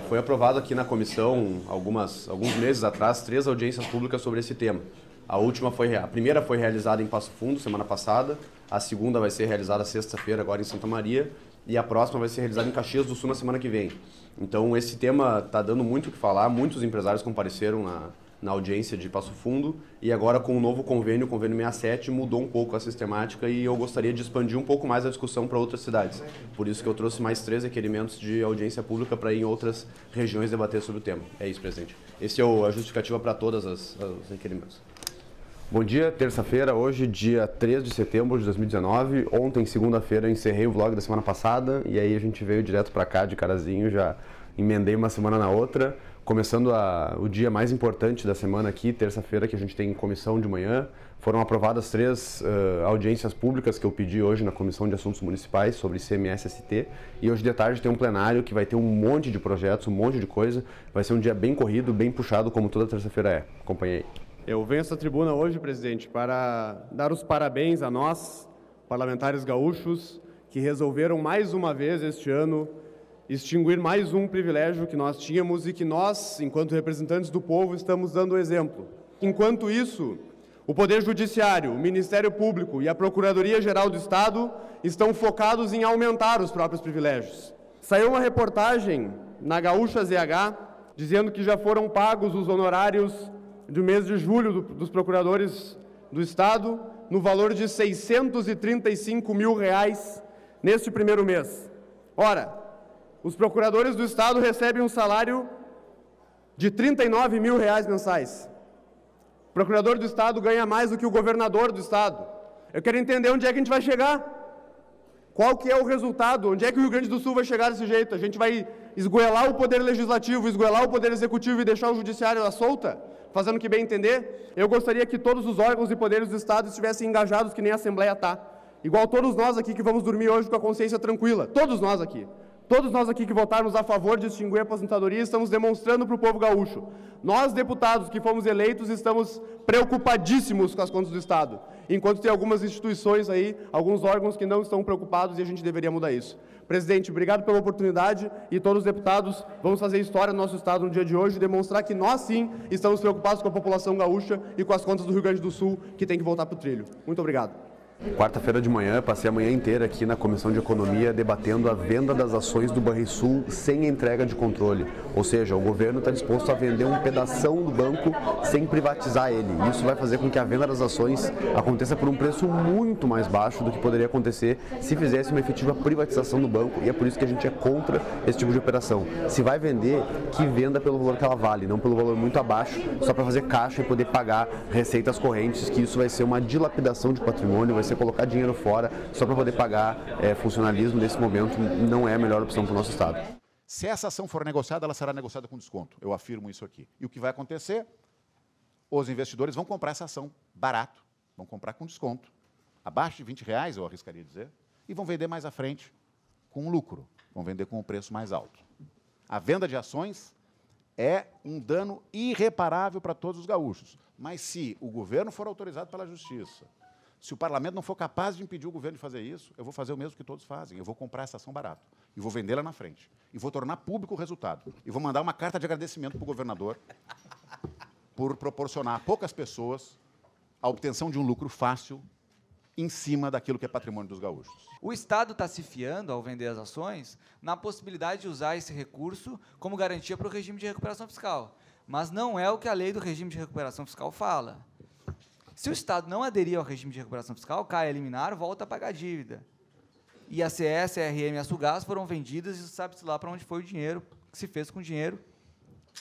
Foi aprovado aqui na comissão, alguns meses atrás, 3 audiências públicas sobre esse tema. A primeira foi realizada em Passo Fundo, semana passada, a segunda vai ser realizada sexta-feira, agora em Santa Maria, e a próxima vai ser realizada em Caxias do Sul na semana que vem. Então, esse tema está dando muito o que falar, muitos empresários compareceram na audiência de Passo Fundo, e agora com o novo convênio, o convênio 67, mudou um pouco a sistemática e eu gostaria de expandir um pouco mais a discussão para outras cidades. Por isso que eu trouxe mais 3 requerimentos de audiência pública para ir em outras regiões debater sobre o tema. É isso, presidente. Esse é a justificativa para todos os requerimentos. Bom dia, terça-feira, hoje, dia 3 de setembro de 2019. Ontem, segunda-feira, encerrei o vlog da semana passada e aí a gente veio direto para cá de carazinho, já emendei uma semana na outra. Começando o dia mais importante da semana aqui, terça-feira, que a gente tem comissão de manhã. Foram aprovadas 3 audiências públicas que eu pedi hoje na Comissão de Assuntos Municipais sobre ICMS-ST. E hoje de tarde tem um plenário que vai ter um monte de projetos, um monte de coisa. Vai ser um dia bem corrido, bem puxado, como toda terça-feira é. Acompanhe aí. Eu venho a essa tribuna hoje, presidente, para dar os parabéns a nós, parlamentares gaúchos, que resolveram mais uma vez este ano extinguir mais um privilégio que nós tínhamos e que nós, enquanto representantes do povo, estamos dando exemplo. Enquanto isso, o Poder Judiciário, o Ministério Público e a Procuradoria-Geral do Estado estão focados em aumentar os próprios privilégios. Saiu uma reportagem na Gaúcha ZH dizendo que já foram pagos os honorários do mês de julho dos procuradores do Estado no valor de R$ 635 mil neste primeiro mês. Ora, os procuradores do Estado recebem um salário de R$ 39 mil mensais. O procurador do Estado ganha mais do que o governador do Estado. Eu quero entender onde é que a gente vai chegar. Qual que é o resultado? Onde é que o Rio Grande do Sul vai chegar desse jeito? A gente vai esgoelar o poder legislativo, esgoelar o poder executivo e deixar o judiciário à solta? Fazendo o que bem entender? Eu gostaria que todos os órgãos e poderes do Estado estivessem engajados que nem a Assembleia está. Igual todos nós aqui que vamos dormir hoje com a consciência tranquila. Todos nós aqui. Todos nós aqui que votarmos a favor de extinguir a aposentadoria estamos demonstrando para o povo gaúcho. Nós, deputados que fomos eleitos, estamos preocupadíssimos com as contas do Estado. Enquanto tem algumas instituições aí, alguns órgãos que não estão preocupados e a gente deveria mudar isso. Presidente, obrigado pela oportunidade e todos os deputados vamos fazer história no nosso Estado no dia de hoje e demonstrar que nós sim estamos preocupados com a população gaúcha e com as contas do Rio Grande do Sul que tem que voltar para o trilho. Muito obrigado. Quarta-feira de manhã, passei a manhã inteira aqui na Comissão de Economia debatendo a venda das ações do Banrisul sem entrega de controle. Ou seja, o governo está disposto a vender um pedação do banco sem privatizar ele. Isso vai fazer com que a venda das ações aconteça por um preço muito mais baixo do que poderia acontecer se fizesse uma efetiva privatização do banco, e é por isso que a gente é contra esse tipo de operação. Se vai vender, que venda pelo valor que ela vale, não pelo valor muito abaixo, só para fazer caixa e poder pagar receitas correntes, que isso vai ser uma dilapidação de patrimônio, vai ser colocar dinheiro fora só para poder pagar funcionalismo. Nesse momento não é a melhor opção para o nosso Estado. Se essa ação for negociada, ela será negociada com desconto. Eu afirmo isso aqui. E o que vai acontecer? Os investidores vão comprar essa ação barato, vão comprar com desconto, abaixo de R$20, eu arriscaria dizer, e vão vender mais à frente com lucro, vão vender com um preço mais alto. A venda de ações é um dano irreparável para todos os gaúchos. Mas se o governo for autorizado pela Justiça, se o parlamento não for capaz de impedir o governo de fazer isso, eu vou fazer o mesmo que todos fazem. Eu vou comprar essa ação barato e vou vendê-la na frente. E vou tornar público o resultado. E vou mandar uma carta de agradecimento para o governador por proporcionar a poucas pessoas a obtenção de um lucro fácil em cima daquilo que é patrimônio dos gaúchos. O Estado está se fiando, ao vender as ações, na possibilidade de usar esse recurso como garantia para o regime de recuperação fiscal. Mas não é o que a lei do regime de recuperação fiscal fala. Se o Estado não aderir ao regime de recuperação fiscal, cai a liminar, volta a pagar a dívida. E a CS, a RM e a Sulgás foram vendidas e sabe-se lá para onde foi o dinheiro, que se fez com o dinheiro.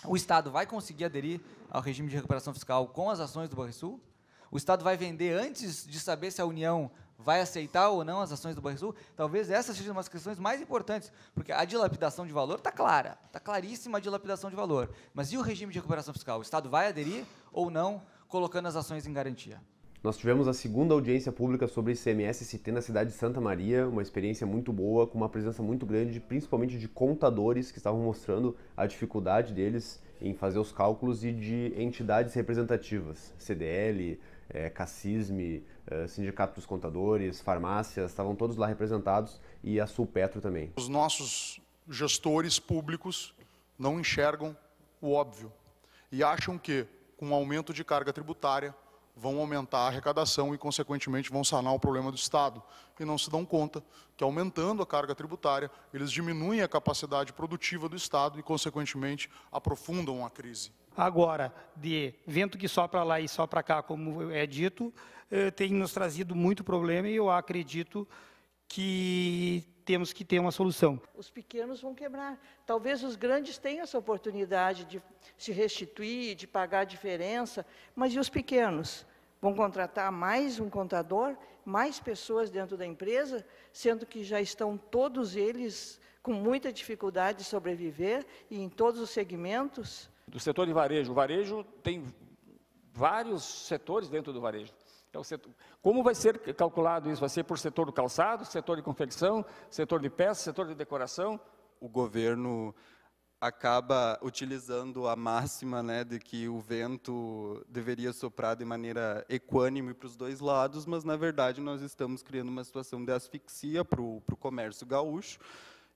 O Estado vai conseguir aderir ao regime de recuperação fiscal com as ações do Banrisul? O Estado vai vender antes de saber se a União vai aceitar ou não as ações do Banrisul? Talvez essas sejam umas questões mais importantes, porque a dilapidação de valor está clara, está claríssima a dilapidação de valor. Mas e o regime de recuperação fiscal? O Estado vai aderir ou não, colocando as ações em garantia? Nós tivemos a segunda audiência pública sobre ICMS-ST na cidade de Santa Maria, uma experiência muito boa, com uma presença muito grande, principalmente de contadores que estavam mostrando a dificuldade deles em fazer os cálculos e de entidades representativas, CDL, CACISM, Sindicato dos Contadores, farmácias, estavam todos lá representados, e a Sulpetro também. Os nossos gestores públicos não enxergam o óbvio e acham que, com o aumento de carga tributária, vão aumentar a arrecadação e, consequentemente, vão sanar o problema do Estado. E não se dão conta que, aumentando a carga tributária, eles diminuem a capacidade produtiva do Estado e, consequentemente, aprofundam a crise. Agora, de vento que sopra lá e sopra cá, como é dito, tem nos trazido muito problema e eu acredito que temos que ter uma solução. Os pequenos vão quebrar. Talvez os grandes tenham essa oportunidade de se restituir, de pagar a diferença, mas e os pequenos? Vão contratar mais um contador, mais pessoas dentro da empresa, sendo que já estão todos eles com muita dificuldade de sobreviver e em todos os segmentos. Do setor de varejo, o varejo tem vários setores dentro do varejo. É o setor. Como vai ser calculado isso? Vai ser por setor do calçado, setor de confecção, setor de peças, setor de decoração? O governo acaba utilizando a máxima, né, de que o vento deveria soprar de maneira equânime para os dois lados, mas, na verdade, nós estamos criando uma situação de asfixia para o comércio gaúcho.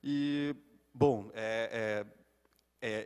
E, bom, é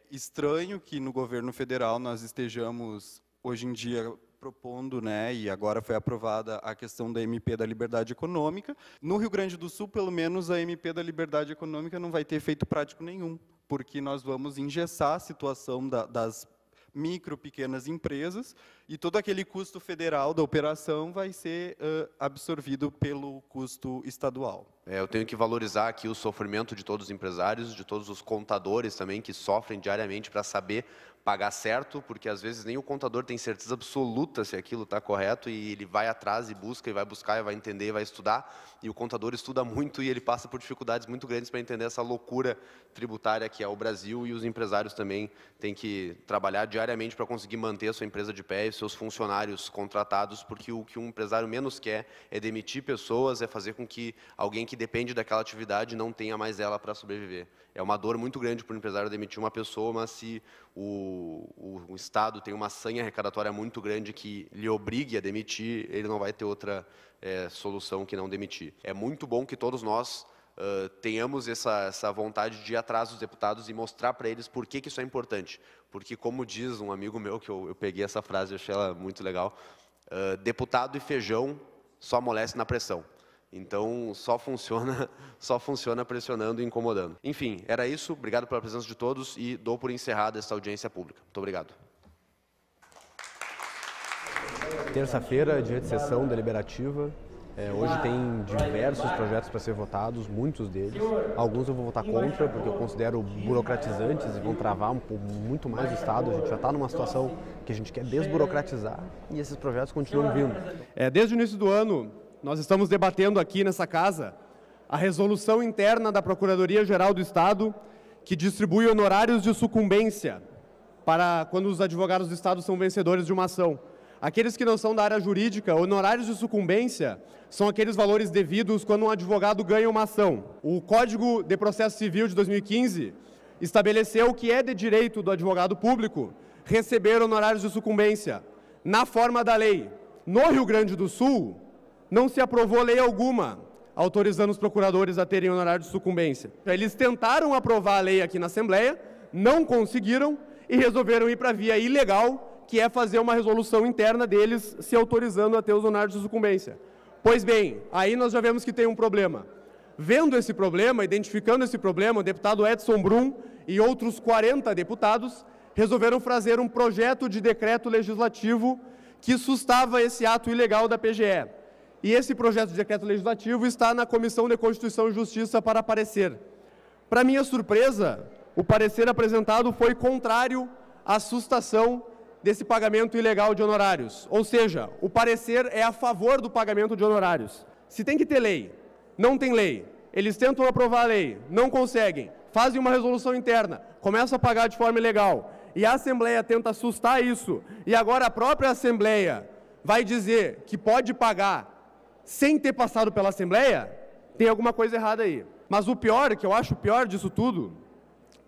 estranho que no governo federal nós estejamos, hoje em dia, propondo, né, e agora foi aprovada a questão da MP da Liberdade Econômica. No Rio Grande do Sul, pelo menos, a MP da Liberdade Econômica não vai ter efeito prático nenhum, porque nós vamos engessar a situação das micro, pequenas empresas, e todo aquele custo federal da operação vai ser absorvido pelo custo estadual. Eu tenho que valorizar aqui o sofrimento de todos os empresários, de todos os contadores também, que sofrem diariamente para saber pagar certo, porque às vezes nem o contador tem certeza absoluta se aquilo está correto, e ele vai atrás e busca, e vai buscar, e vai entender, e vai estudar, e o contador estuda muito e ele passa por dificuldades muito grandes para entender essa loucura tributária que é o Brasil, e os empresários também têm que trabalhar diariamente para conseguir manter a sua empresa de pé e seus funcionários contratados, porque o que um empresário menos quer é demitir pessoas, é fazer com que alguém que depende daquela atividade não tenha mais ela para sobreviver. É uma dor muito grande para o empresário demitir uma pessoa, mas se o Estado tem uma sanha arrecadatória muito grande que lhe obrigue a demitir, ele não vai ter outra solução que não demitir. É muito bom que todos nós tenhamos essa vontade de ir atrás dos deputados e mostrar para eles por que isso é importante. Porque, como diz um amigo meu, que eu peguei essa frase e achei ela muito legal, deputado e feijão só amolece na pressão. Então, só funciona pressionando e incomodando. Enfim, era isso. Obrigado pela presença de todos e dou por encerrada esta audiência pública. Muito obrigado. Terça-feira, dia de sessão deliberativa. Hoje tem diversos projetos para ser votados, muitos deles. Alguns eu vou votar contra, porque eu considero burocratizantes e vão travar muito mais o Estado. A gente já está numa situação que a gente quer desburocratizar e esses projetos continuam vindo. Desde o início do ano, nós estamos debatendo aqui nessa casa a resolução interna da Procuradoria-Geral do Estado que distribui honorários de sucumbência para quando os advogados do Estado são vencedores de uma ação. Aqueles que não são da área jurídica, honorários de sucumbência são aqueles valores devidos quando um advogado ganha uma ação. O Código de Processo Civil de 2015 estabeleceu que é de direito do advogado público receber honorários de sucumbência na forma da lei. No Rio Grande do Sul, não se aprovou lei alguma autorizando os procuradores a terem honorário de sucumbência. Eles tentaram aprovar a lei aqui na Assembleia, não conseguiram e resolveram ir para a via ilegal, que é fazer uma resolução interna deles se autorizando a ter os honorários de sucumbência. Pois bem, aí nós já vemos que tem um problema. Vendo esse problema, identificando esse problema, o deputado Edson Brum e outros 40 deputados resolveram fazer um projeto de decreto legislativo que sustava esse ato ilegal da PGE. E esse projeto de decreto legislativo está na Comissão de Constituição e Justiça para parecer. Para minha surpresa, o parecer apresentado foi contrário à sustação desse pagamento ilegal de honorários. Ou seja, o parecer é a favor do pagamento de honorários. Se tem que ter lei, não tem lei. Eles tentam aprovar a lei, não conseguem. Fazem uma resolução interna, começam a pagar de forma ilegal. E a Assembleia tenta assustar isso. E agora a própria Assembleia vai dizer que pode pagar sem ter passado pela Assembleia, tem alguma coisa errada aí. Mas o pior, que eu acho o pior disso tudo,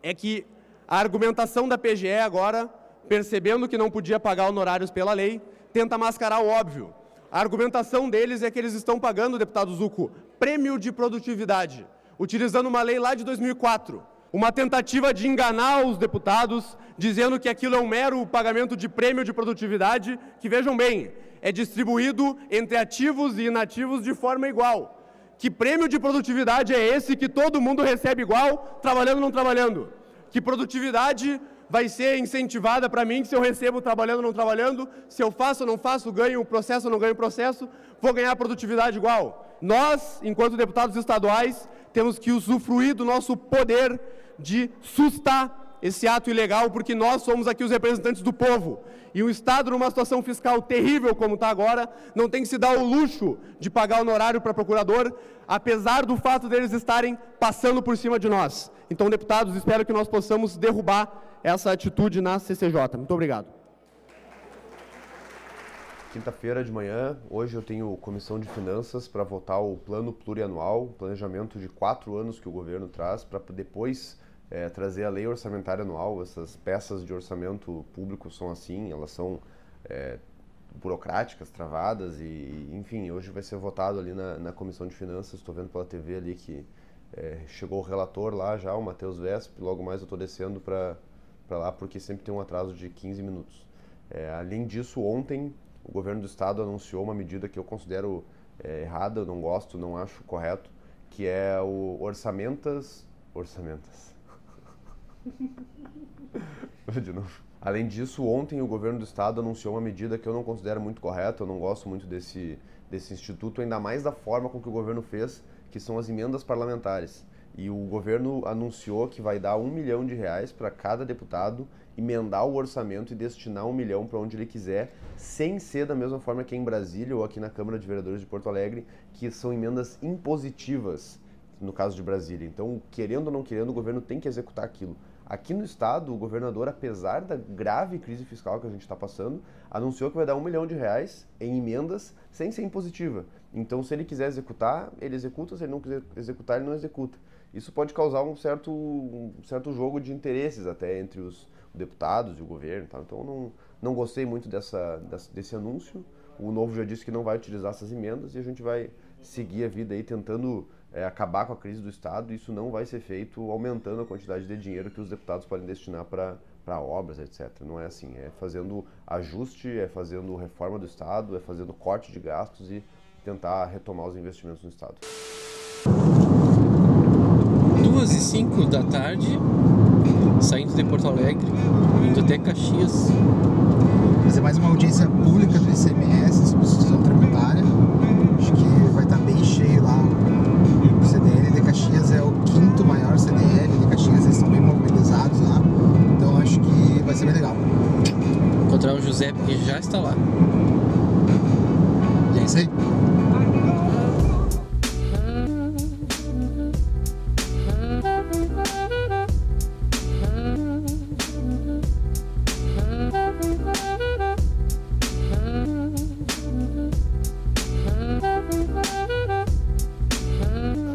é que a argumentação da PGE agora, percebendo que não podia pagar honorários pela lei, tenta mascarar o óbvio. A argumentação deles é que eles estão pagando, deputado Zucco, prêmio de produtividade, utilizando uma lei lá de 2004. uma tentativa de enganar os deputados, dizendo que aquilo é um mero pagamento de prêmio de produtividade, que, vejam bem, é distribuído entre ativos e inativos de forma igual. Que prêmio de produtividade é esse que todo mundo recebe igual, trabalhando ou não trabalhando? Que produtividade vai ser incentivada para mim, se eu recebo trabalhando ou não trabalhando, se eu faço ou não faço, ganho o processo ou não ganho o processo, vou ganhar produtividade igual. Nós, enquanto deputados estaduais, temos que usufruir do nosso poder de sustar esse ato ilegal, porque nós somos aqui os representantes do povo. E o Estado, numa situação fiscal terrível como está agora, não tem que se dar o luxo de pagar honorário para procurador, apesar do fato deles estarem passando por cima de nós. Então, deputados, espero que nós possamos derrubar essa atitude na CCJ. Muito obrigado. Quinta-feira de manhã, hoje eu tenho comissão de finanças para votar o plano plurianual, planejamento de 4 anos que o governo traz, para depois trazer a lei orçamentária anual. Essas peças de orçamento público são assim, elas são burocráticas, travadas e, enfim, hoje vai ser votado ali na comissão de finanças. Estou vendo pela TV ali que chegou o relator lá já, o Matheus Vesp, logo mais eu estou descendo para lá porque sempre tem um atraso de 15 minutos. Além disso, ontem o governo do estado anunciou uma medida que eu considero errada, eu não gosto, não acho correto, que é o orçamentas. De novo. Além disso, ontem o governo do estado anunciou uma medida que eu não considero muito correta, eu não gosto muito desse instituto, ainda mais da forma com que o governo fez, que são as emendas parlamentares. E o governo anunciou que vai dar R$1 milhão para cada deputado emendar o orçamento e destinar R$1 milhão para onde ele quiser, sem ser da mesma forma que em Brasília ou aqui na Câmara de Vereadores de Porto Alegre, que são emendas impositivas, no caso de Brasília. Então, querendo ou não querendo, o governo tem que executar aquilo. Aqui no estado, o governador, apesar da grave crise fiscal que a gente está passando, anunciou que vai dar R$1 milhão em emendas sem ser impositiva. Então, se ele quiser executar, ele executa, se ele não quiser executar, ele não executa. Isso pode causar um certo jogo de interesses até entre os deputados e o governo. Tá? Então, não gostei muito desse anúncio. O Novo já disse que não vai utilizar essas emendas e a gente vai seguir a vida aí tentando acabar com a crise do Estado. Isso não vai ser feito aumentando a quantidade de dinheiro que os deputados podem destinar para obras, etc. Não é assim, é fazendo ajuste, é fazendo reforma do Estado, é fazendo corte de gastos e tentar retomar os investimentos no Estado. 2h05 da tarde, saindo de Porto Alegre, indo até Caxias. Fazer mais uma audiência pública do ICMS, substituição tributária. Acho que vai estar bem cheio lá. O CDL de Caxias é o 5º maior CDL de Caxias, eles estão bem mobilizados lá. Então acho que vai ser bem legal. Encontrar o José, que já está lá. E é isso aí.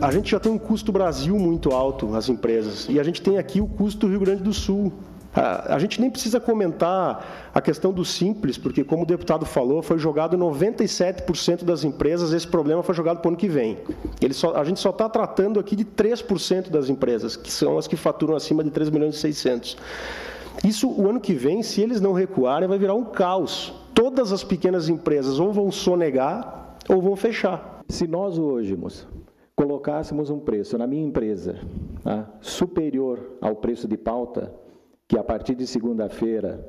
A gente já tem um custo Brasil muito alto, as empresas, e a gente tem aqui o custo do Rio Grande do Sul. A gente nem precisa comentar a questão do Simples, porque, como o deputado falou, foi jogado 97% das empresas, esse problema foi jogado para o ano que vem. A gente só está tratando aqui de 3% das empresas, que são as que faturam acima de 3.600.000. Isso, o ano que vem, se eles não recuarem, vai virar um caos. Todas as pequenas empresas ou vão sonegar ou vão fechar. Se nós hoje colocássemos um preço na minha empresa superior ao preço de pauta, que a partir de segunda-feira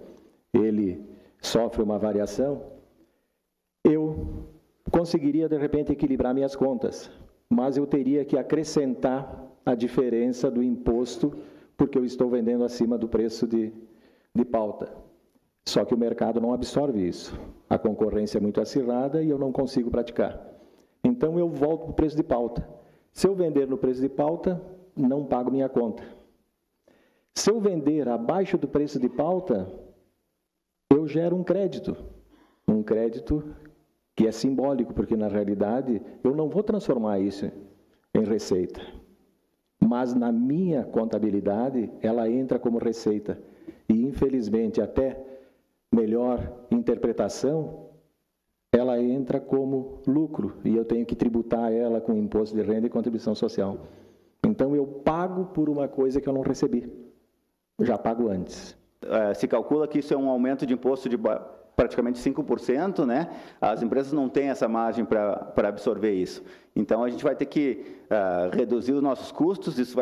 ele sofre uma variação, eu conseguiria, de repente, equilibrar minhas contas, mas eu teria que acrescentar a diferença do imposto, porque eu estou vendendo acima do preço de pauta. Só que o mercado não absorve isso. A concorrência é muito acirrada e eu não consigo praticar. Então, eu volto para o preço de pauta. Se eu vender no preço de pauta, não pago minha conta. Se eu vender abaixo do preço de pauta, eu gero um crédito que é simbólico, porque, na realidade, eu não vou transformar isso em receita. Mas, na minha contabilidade, ela entra como receita. E, infelizmente, até melhor interpretação, ela entra como lucro, e eu tenho que tributar ela com imposto de renda e contribuição social. Então, eu pago por uma coisa que eu não recebi. Eu já pago antes. Se calcula que isso é um aumento de imposto de praticamente 5%, né? As empresas não têm essa margem para absorver isso. Então, a gente vai ter que reduzir os nossos custos, isso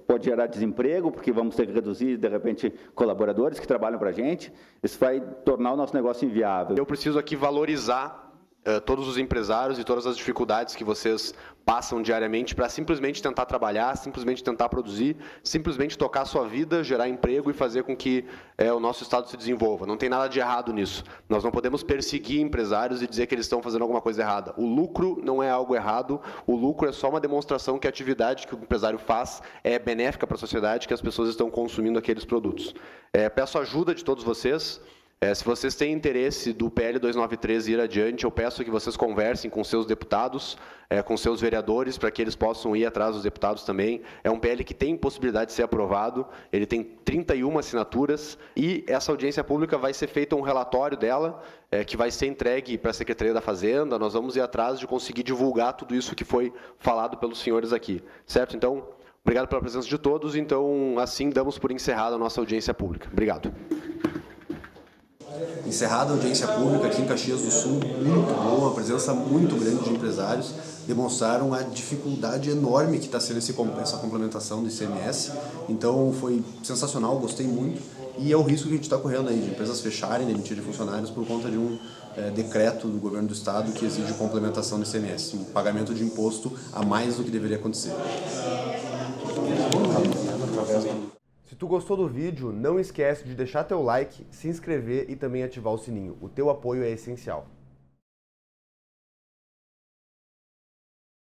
pode gerar desemprego, porque vamos ter que reduzir, de repente, colaboradores que trabalham para a gente. Isso vai tornar o nosso negócio inviável. Eu preciso aqui valorizar todos os empresários e todas as dificuldades que vocês passam diariamente para simplesmente tentar trabalhar, simplesmente tentar produzir, simplesmente tocar a sua vida, gerar emprego e fazer com que o nosso Estado se desenvolva. Não tem nada de errado nisso. Nós não podemos perseguir empresários e dizer que eles estão fazendo alguma coisa errada. O lucro não é algo errado, o lucro é só uma demonstração que a atividade que o empresário faz é benéfica para a sociedade, que as pessoas estão consumindo aqueles produtos. Peço ajuda de todos vocês. Se vocês têm interesse do PL 293 ir adiante, eu peço que vocês conversem com seus deputados, com seus vereadores, para que eles possam ir atrás dos deputados também. É um PL que tem possibilidade de ser aprovado, ele tem 31 assinaturas e essa audiência pública vai ser feito um relatório dela, que vai ser entregue para a Secretaria da Fazenda. Nós vamos ir atrás de conseguir divulgar tudo isso que foi falado pelos senhores aqui, certo? Então, obrigado pela presença de todos. Então, assim damos por encerrada a nossa audiência pública. Obrigado. Encerrada a audiência pública aqui em Caxias do Sul, muito boa, uma presença muito grande de empresários, demonstraram a dificuldade enorme que está sendo essa complementação do ICMS, então foi sensacional, gostei muito, e é o risco que a gente está correndo aí, de empresas fecharem, demitirem funcionários por conta de um decreto do governo do estado que exige complementação do ICMS, um pagamento de imposto a mais do que deveria acontecer. Se tu gostou do vídeo, não esquece de deixar teu like, se inscrever e também ativar o sininho. O teu apoio é essencial.